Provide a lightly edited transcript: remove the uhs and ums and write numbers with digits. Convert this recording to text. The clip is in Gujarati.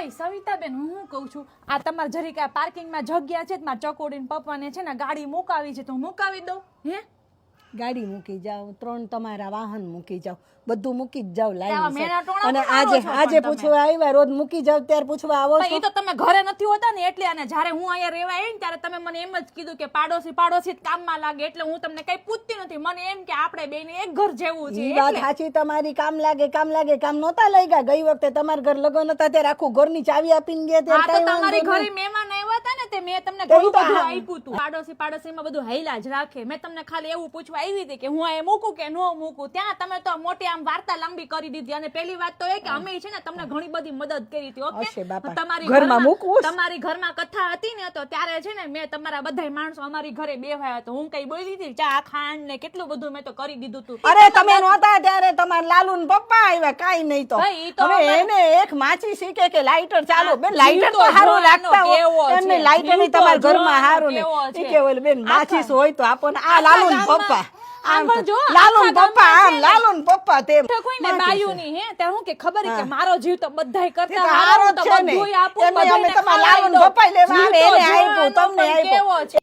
ઓય સવિતાબેન હું શું કહું છું આ તમાર જરીક આ પાર્કિંગમાં જગ્યા છે મારા ચકોડીને પપ્પાને છે ને ગાડી મુકાવી છે તો મુકાવી દઉં હે ગાડી મૂકી જાઓ 3 તમારા વાહન મૂકી જાઓ બધું મૂકી જ જાઓ આવા મેણા ટોણા અને બનાવો છો આજે પણ પૂછવા આવ્યા રોજ મૂકી જાવ ત્યારે પૂછવા આવો પણ છો ઈ તો તમે ઘરે નથી હોતા ને એટલે અને જ્યારે હું અહીંયા રહેવા આવી ને ત્યારે તમે મને એમ જ કીધું કે પાડોશી જ કામમાં લાગે એટલે હું તમને કઈ પૂછતી નથી મને એમ કે આપણે બેને એક ઘર જેવું છે ઈ વાત સાચી તમારી કામ લાગે કામ નહોતા લઈ ગયા ગઈ વખતે તમારા ઘર લગન હતા ત્યારે આખું ઘરની ચાવી આપીને ગયા આ તો ત્યારે તમારી ઘરે મહેમાન આવ્યા હતા ને તે મેં તમને ઘણું બધું આપ્યું હતું પાડોશીમાં બધું હૈલા જ રાખે મેં તમને ખાલી એવું પૂછવા આવી હતી કે હું આ મૂકું કે ન મૂકું ત્યાં તમે તો મોટી આમ વાર્તા લાંબી કરી દીધી અને પહેલી વાત તો એ કે અમે છે ને તમને ઘણી બધી મદદ કરી હતી ઓકે તમારી ઘરમાં કથા હતી ને તો ત્યારે છે ને મેં તમારા બધાય માણસો અમારી ઘરે બેવાયા તો હું કઈ બોલી હતી ચા ખાંડ ને કેટલું બધું મેં તો કરી દીધું હતું અરે તમે નહોતા ત્યારે તમારા લાલુ ને પપ્પા આવ્યા કાઈ નહીં તો હવે એને એક માચી શીખે કે લાઇટર ચાલો બેન લાઇટર તો હારું લાગતા હોય એમને લાઇટર ની તમારા ઘરમાં હારું ને ઈ કે ઓલે બેન માચીસ હોય તો આપણને આ લાલુ ને પપ્પા લાલુ ને પપ્પા તે કોઈને બાયુની હે તે હું કે ખબર કે મારો જીવ તો બધાય કરતા હારો તો બધુંય આપું બધાને તમારા લાલુ ને પપ્પા લેવા આવે એને આપ્યું તમને આપ્યું